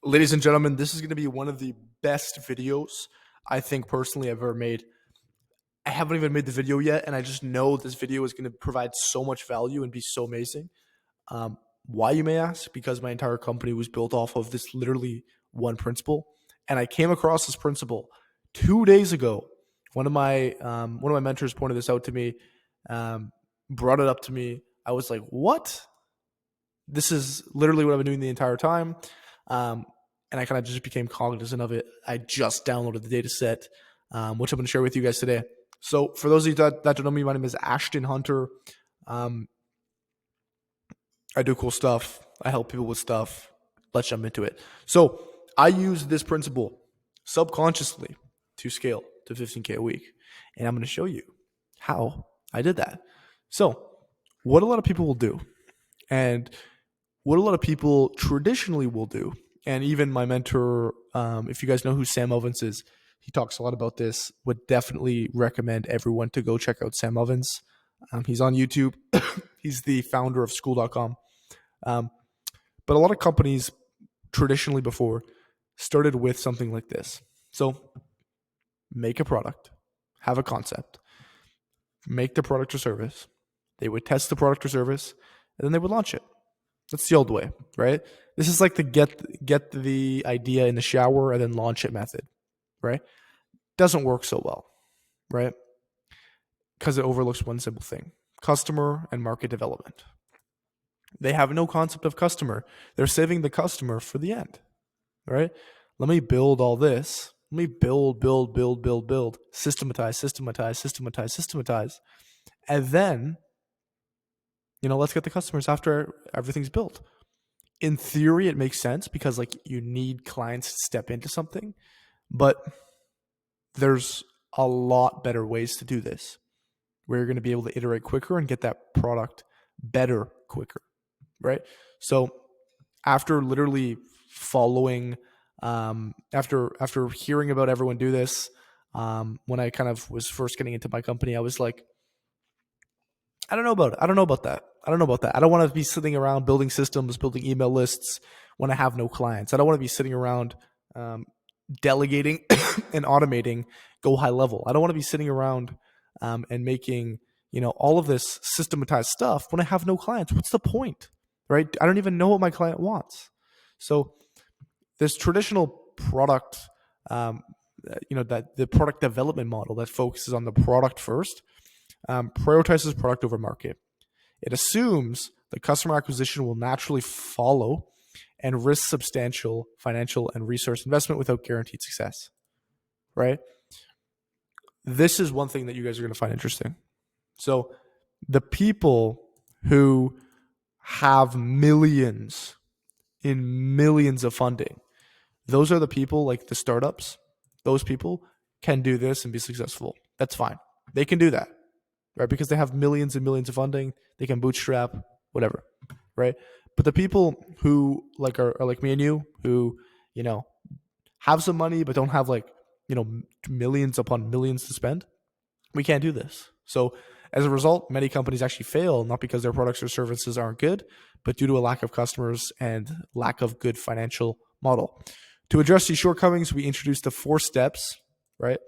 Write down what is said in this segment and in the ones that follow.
Ladies and gentlemen, this is going to be one of the best videos I think personally I've ever made. I haven't even made the video yet, and I just know this video is going to provide so much value and be so amazing. Why, you may ask? Because my entire company was built off of this literally one principle, and I came across this principle 2 days ago. One of my mentors pointed this out to me, brought it up to me. I was like, "What? This is literally what I've been doing the entire time." Um, and I kind of just became cognizant of it. I just downloaded the data set, which I'm going to share with you guys today. So for those of you that don't know me, my name is Ashton Hunter. Um, I do cool stuff. I help people with stuff. Let's jump into it. So I use this principle subconsciously to scale to 15K a week. And I'm going to show you how I did that. So what a lot of people will do, and what a lot of people traditionally will do, and even my mentor, if you guys know who Sam Ovens is, he talks a lot about this. Would definitely recommend everyone to go check out Sam Ovens. He's on YouTube. He's the founder of school.com. But a lot of companies traditionally before started with something like this. So make a product, have a concept, make the product or service. They would test the product or service, and then they would launch it. That's the old way, right? This is like the get the idea in the shower and then launch it method, right? Doesn't work so well, right? Because it overlooks one simple thing: customer and market development. They have no concept of customer. They're saving the customer for the end, right? Let me build all this. Let me build, systematize. And then, let's get the customers after everything's built. In theory, it makes sense because you need clients to step into something, but there's a lot better ways to do this where you're going to be able to iterate quicker and get that product better quicker, right? So after literally following, after hearing about everyone do this, when I kind of was first getting into my company, I was like, I don't know about it. I don't know about that. I don't want to be sitting around building systems, building email lists when I have no clients. I don't want to be sitting around delegating and automating go high level. I don't want to be sitting around and making all of this systematized stuff when I have no clients. What's the point, right? I don't even know what my client wants. So this traditional product, that the product development model that focuses on the product first, prioritizes product over market. It assumes the customer acquisition will naturally follow and risk substantial financial and resource investment without guaranteed success, right? This is one thing that you guys are going to find interesting. So the people who have millions of funding, those are the people, like the startups. Those people can do this and be successful. That's fine. They can do that, right? Because they have millions and millions of funding. They can bootstrap, whatever, right? But the people who are like me and you, who have some money but don't have millions upon millions to spend, we can't do this. So as a result, many companies actually fail, not because their products or services aren't good, but due to a lack of customers and lack of good financial model. To address these shortcomings, we introduced the 4 steps, right?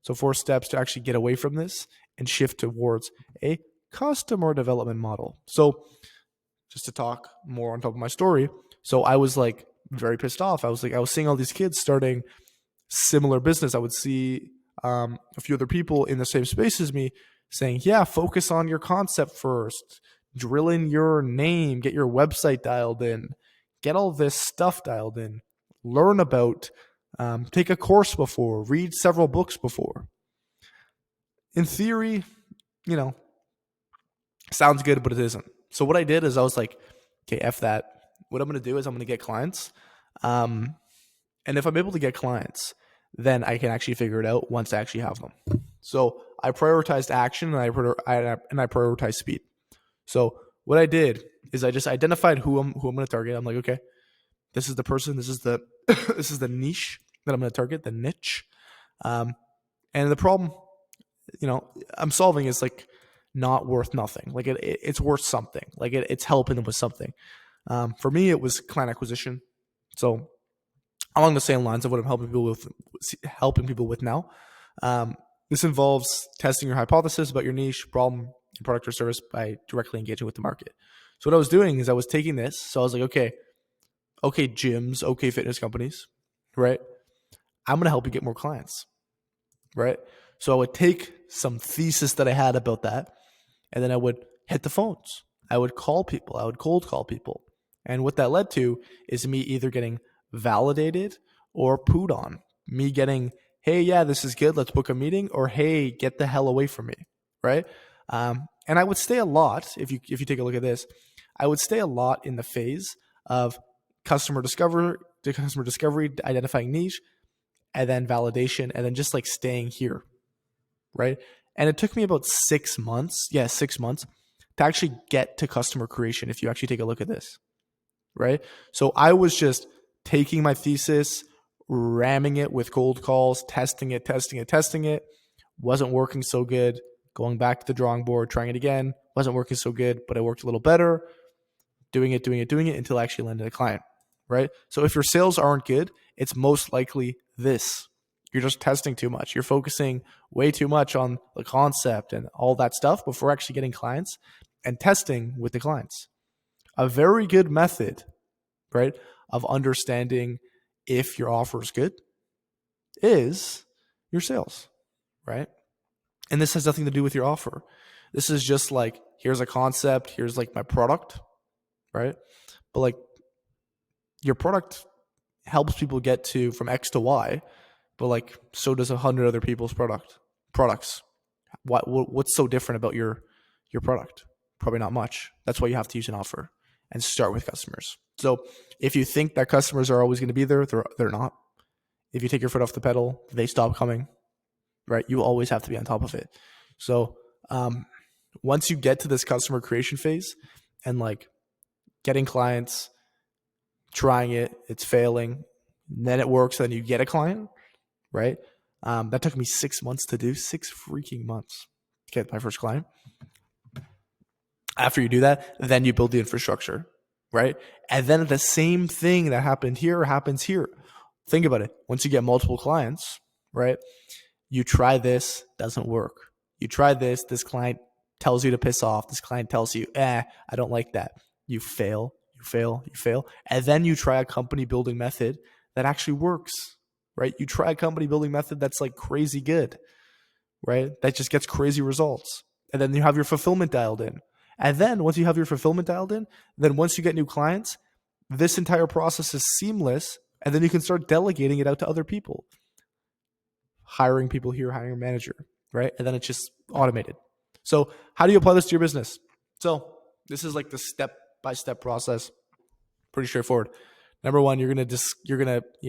So 4 steps to actually get away from this and shift towards a customer development model. So just to talk more on top of my story, so I was very pissed off. I was seeing all these kids starting similar business. I would see a few other people in the same space as me saying, yeah, focus on your concept first, drill in your name, get your website dialed in, get all this stuff dialed in, learn about, take a course before, read several books before. In theory, sounds good, but it isn't. So what I did is I was like, okay, F that. What I'm going to do is I'm going to get clients. And if I'm able to get clients, then I can actually figure it out once I actually have them. So I prioritized action and I prioritized speed. So what I did is I just identified who I'm going to target. I'm like, okay, this is the person. This is the this is the niche that I'm going to target, the niche. And the problem, I'm solving is not worth nothing. It's worth something. It's helping them with something. For me, it was client acquisition. So along the same lines of what I'm helping people with now. This involves testing your hypothesis about your niche, problem, product or service by directly engaging with the market. So what I was doing is I was taking this. So I was like, okay, gyms, okay, fitness companies, right? I'm going to help you get more clients, right? So I would take some thesis that I had about that, and then I would hit the phones. I would call people. I would cold call people. And what that led to is me either getting validated or pooed on. Me getting, hey, yeah, this is good. Let's book a meeting. Or, hey, get the hell away from me, right? And I would stay a lot, if you take a look at this, I would stay a lot in the phase of customer discovery, identifying niche, and then validation, and then just like staying here, right? And it took me about 6 months, 6 months, to actually get to customer creation if you actually take a look at this, right? So I was just taking my thesis, ramming it with cold calls, testing it, wasn't working so good, going back to the drawing board, trying it again, wasn't working so good, but it worked a little better, doing it until I actually landed a client, right? So if your sales aren't good, it's most likely this. You're just testing too much. You're focusing way too much on the concept and all that stuff before actually getting clients and testing with the clients. A very good method, right, of understanding if your offer is good is your sales, right? And this has nothing to do with your offer. This is just like, here's a concept, here's like my product, right? But like your product helps people get to from X to Y, but like so does 100 other people's products. What's so different about your product? Probably not much. That's why you have to use an offer and start with customers. So if you think that customers are always going to be there, they're not. If you take your foot off the pedal, they stop coming, right? You always have to be on top of it. So once you get to this customer creation phase and like getting clients, trying it, it's failing, then it works, then you get a client, right? That took me 6 months to do, 6 freaking months to get my first client. After you do that, then you build the infrastructure, right? And then the same thing that happened here happens here. Think about it. Once you get multiple clients, right? You try this, doesn't work. You try this client tells you to piss off. This client tells you, I don't like that. You fail. And then you try a company building method that actually works, right? You try a company building method that's like crazy good, right? That just gets crazy results. And then you have your fulfillment dialed in. And then once you have your fulfillment dialed in, then once you get new clients, this entire process is seamless. And then you can start delegating it out to other people. Hiring people here, hiring a manager, right? And then it's just automated. So how do you apply this to your business? So this is like the step-by-step process. Pretty straightforward. Number one, you're gonna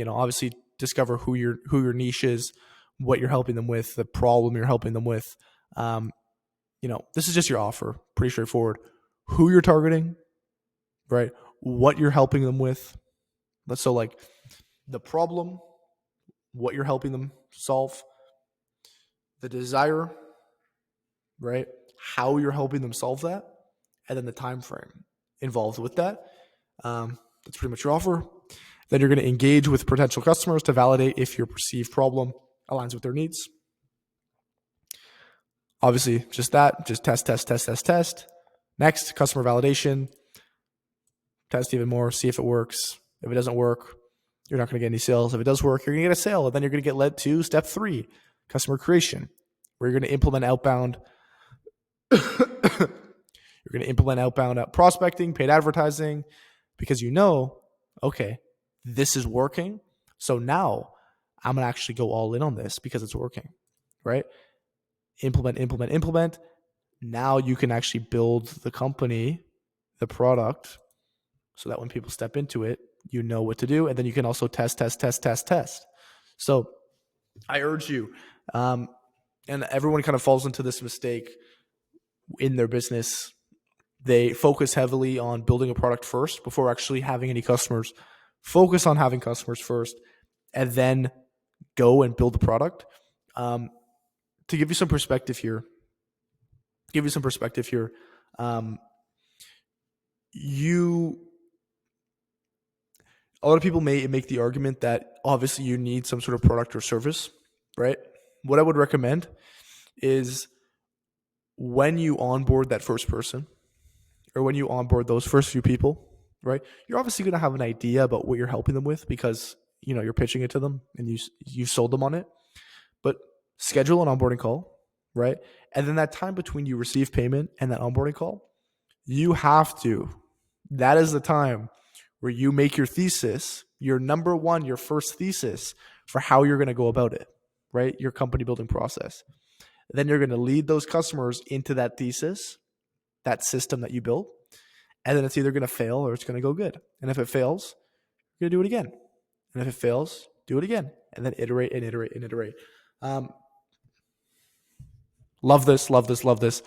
obviously discover who your niche is, what you're helping them with, the problem you're helping them with. This is just your offer. Pretty straightforward. Who you're targeting, right? What you're helping them with. So like the problem, what you're helping them solve, the desire, right? How you're helping them solve that, and then the time frame involved with that. That's pretty much your offer. Then you're going to engage with potential customers to validate if your perceived problem aligns with their needs. Obviously, just test. Next, customer validation. Test even more, see if it works. If it doesn't work, you're not going to get any sales. If it does work, you're going to get a sale. And then you're going to get led to step 3, customer creation, where you're going to implement outbound. You're going to implement outbound prospecting, paid advertising, because okay, this is working. So now I'm going to actually go all in on this because it's working, right? Implement. Now you can actually build the company, the product, so that when people step into it, you know what to do. And then you can also test. So I urge you, and everyone kind of falls into this mistake in their business. They focus heavily on building a product first before actually having any customers. Focus on having customers first and then go and build the product. To give you some perspective here, a lot of people may make the argument that obviously you need some sort of product or service, right? What I would recommend is when you onboard that first person or when you onboard those first few people, right? You're obviously going to have an idea about what you're helping them with because, you're pitching it to them and you sold them on it. But schedule an onboarding call, right? And then that time between you receive payment and that onboarding call, that is the time where you make your thesis, your number one, your first thesis for how you're going to go about it, right? Your company building process. Then you're going to lead those customers into that thesis, that system that you built. And then it's either going to fail or it's going to go good. And if it fails, you're going to do it again. And if it fails, do it again. And then iterate and iterate and iterate. Love this, love this, love this.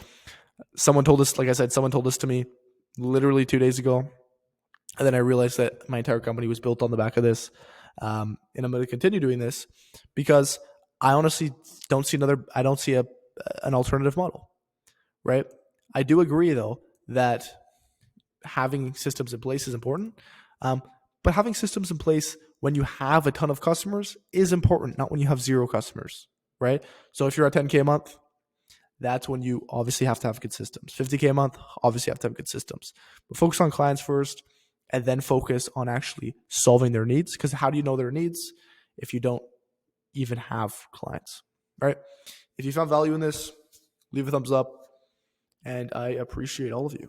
Someone told this, like I said, someone told this to me literally 2 days ago. And then I realized that my entire company was built on the back of this. And I'm going to continue doing this because I honestly don't see an alternative model, right? I do agree though that having systems in place is important. But having systems in place when you have a ton of customers is important, not when you have 0 customers, right? So if you're at 10K a month, that's when you obviously have to have good systems. 50K a month, obviously have to have good systems. But focus on clients first and then focus on actually solving their needs. Because how do you know their needs if you don't even have clients, right? If you found value in this, leave a thumbs up. And I appreciate all of you.